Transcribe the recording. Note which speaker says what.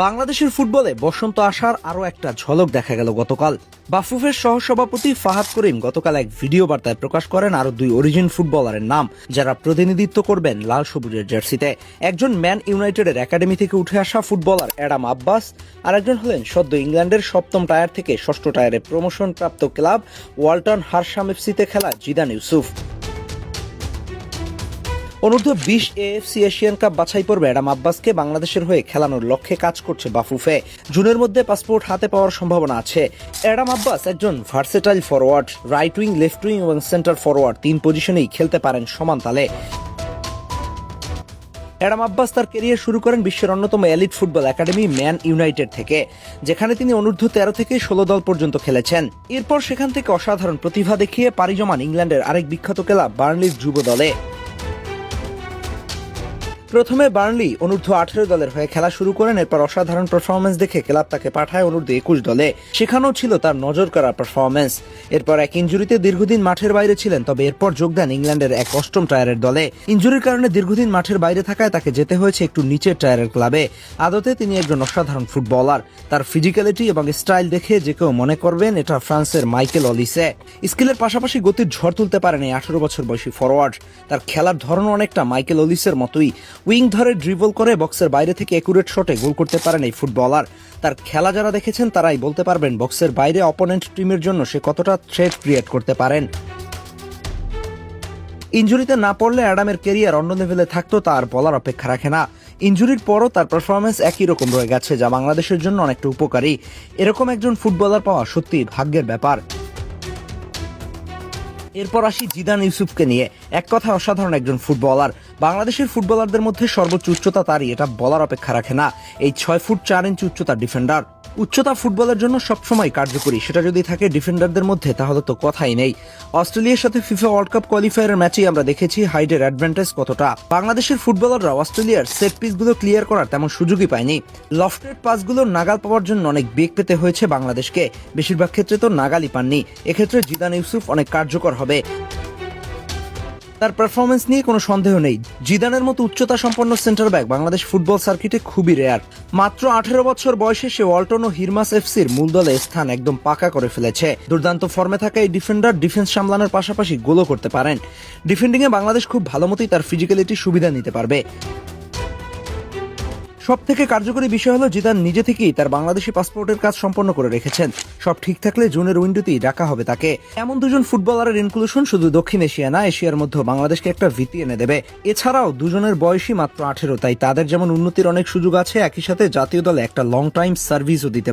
Speaker 1: বাংলাদেশের ফুটবলে বসন্ত আসার আরও একটা ঝলক দেখা গেল গতকাল। বাফুফের সহসভাপতি ফাহাদ করিম গতকাল এক ভিডিও বার্তায় প্রকাশ করেন আরও দুই অরিজিন ফুটবলারের নাম, যারা প্রতিনিধিত্ব করবেন লাল সবুজের জার্সিতে। একজন ম্যান ইউনাইটেডের একাডেমি থেকে উঠে আসা ফুটবলার অ্যাডাম আব্বাস, আর একজন হলেন সদ্য ইংল্যান্ডের সপ্তম টায়ার থেকে ষষ্ঠ টায়ারে প্রমোশন প্রাপ্ত ক্লাব ওয়ালটন হারশাম এফসিতে খেলা জিদান ইউসুফ। অনূর্ধ্ব 20 এএফসি এশিয়ান কাপ বাছাই পর্বে অ্যাডাম আব্বাসকে বাংলাদেশের হয়ে খেলানোর লক্ষ্যে কাজ করছে বাফুফে। জুনের মধ্যে পাসপোর্ট হাতে পাওয়ার সম্ভাবনা আছে। অ্যাডাম আব্বাস একজন versatile forward, right wing, left wing এবং সেন্টার ফরওয়ার্ড, তিন পজিশনেই খেলতে পারেন সমান তালে। অ্যাডাম আব্বাস তার ক্যারিয়ার শুরু করেন বিশ্বের অন্যতম elite football academy man United থেকে, যেখানে তিনি অনূর্ধ্ব 13 থেকে 16 দল পর্যন্ত খেলেছেন। এরপর সেখান থেকে অসাধারণ প্রতিভা দেখিয়ে পাড়ি জমান ইংল্যান্ডের আরেক বিখ্যাত ক্লাব বার্নলির যুব দলে। প্রথমে বার্নলি অনূর্ধ্ব 18 দলের হয়ে খেলা শুরু করেন। এরপর অসাধারণ পারফরমেন্স দেখে ক্লাব তাকে পাঠায় অনূর্ধ্ব 21 দলে। সেখানেও ছিল তার নজর করা পারফরমেন্স। এরপর এক ইনজুরিতে দীর্ঘদিন মাঠের বাইরে ছিলেন, তবে এরপর যোগ দেন ইংল্যান্ডের এক অষ্টম টায়ারের দলে। ইনজুরির কারণে দীর্ঘদিন মাঠের বাইরে থাকায় তাকে যেতে হয়েছে একটু নিচের টায়ারের ক্লাবে। আদতে তিনি একজন অসাধারণ ফুটবলার। তার ফিজিক্যালিটি এবং স্টাইল দেখে যে কেউ মনে করবেন এটা ফ্রান্সের মাইকেল অলিসে। স্কিলের পাশাপাশি গতির ঝড় তুলতে পারেন এই 18 বছর বয়সী ফরওয়ার্ড। তার খেলার ধরন অনেকটা মাইকেল অলিসের মতোই। উইং ধরে ড্রিবল করে বক্সের বাইরে থেকে একুরেট শটে গোল করতে পারেন এই ফুটবলার। তার খেলা যারা দেখেছেন তারাই বলতে পারবেন বক্সের বাইরে অপোনেন্ট টিমের জন্য সে কতটা থ্রেট ক্রিয়েট করতে পারেন। ইনজুরিতে না পড়লে অ্যাডামের ক্যারিয়ার অন্য লেভেলে থাকতো, তার বলার অপেক্ষা রাখে না। ইনজুরির পরও তার পারফরমেন্স একই রকম রয়ে গেছে, যা বাংলাদেশের জন্য অনেকটা উপকারী। এরকম একজন ফুটবলার পাওয়া সত্যি ভাগ্যের ব্যাপার। এরপর আসি জিদান ইউসুফকে নিয়ে। এক কথায় অসাধারণ একজন ফুটবলার। বাংলাদেশের ফুটবলারদের মধ্যে সর্বোচ্চ উচ্চতা তারই, এটা বলার অপেক্ষা রাখে না। এই 6 ফুট 4 ইঞ্চি উচ্চতার ডিফেন্ডার। উচ্চতা ফুটবলের জন্য সবসময় কার্যকরী, সেটা যদি থাকে ডিফেন্ডারদের মধ্যে তাহলে তো কথাই নেই। অস্ট্রেলিয়ার সাথে ফিফা ওয়ার্ল্ড কাপ কোয়ালিফায়ারের ম্যাচেই আমরা দেখেছি হাইটের অ্যাডভান্টেজ কতটা। বাংলাদেশের ফুটবলাররা অস্ট্রেলিয়ার সেট পিসগুলো ক্লিয়ার করার তেমন সুযোগই পায়নি। লফটেড পাসগুলোর নাগাল পাওয়ার জন্য অনেক বেগ পেতে হয়েছে বাংলাদেশকে। বেশিরভাগ ক্ষেত্রে তো নাগালই পাননি। এক্ষেত্রে জিদান ইউসুফ অনেক কার্যকর হবে। তার পারফরমেন্স নিয়ে কোনো সন্দেহ নেই। জিদানের মতো উচ্চতা সম্পন্ন সেন্টার ব্যাক বাংলাদেশ ফুটবল সার্কিটে খুবই রেয়ার। মাত্র 18 বছর বয়সে সে ওয়ালটন ও হিরমাস এফসির মূল দলে স্থান একদম পাকা করে ফেলেছে। দুর্দান্ত ফর্মে থাকা এই ডিফেন্ডার ডিফেন্স সামলানোর পাশাপাশি গোলও করতে পারেন। ডিফেন্ডিংয়ে বাংলাদেশ খুব ভালো মতোই তার ফিজিক্যালিটি সুবিধা নিতে পারবে। সব থেকে কার্যকরী বিষয় হলো জিদান নিজে থেকেই তার বাংলাদেশি পাসপোর্টের কাজ সম্পন্ন করে রেখেছেন। সব ঠিক থাকলে জুনের উইন্ডোতেই ডাকা হবে তাকে। এমন দুজন ফুটবলারের ইনক্লুশন শুধু দক্ষিণ এশিয়া না, এশিয়ার মধ্যে বাংলাদেশকে একটা ভীতি এনে দেবে। এছাড়াও দুজনের বয়সই মাত্র 18, তাই তাদের যেমন উন্নতির অনেক সুযোগ আছে, একই সাথে জাতীয় দলে একটা লং টাইম সার্ভিসও দিতে পারে।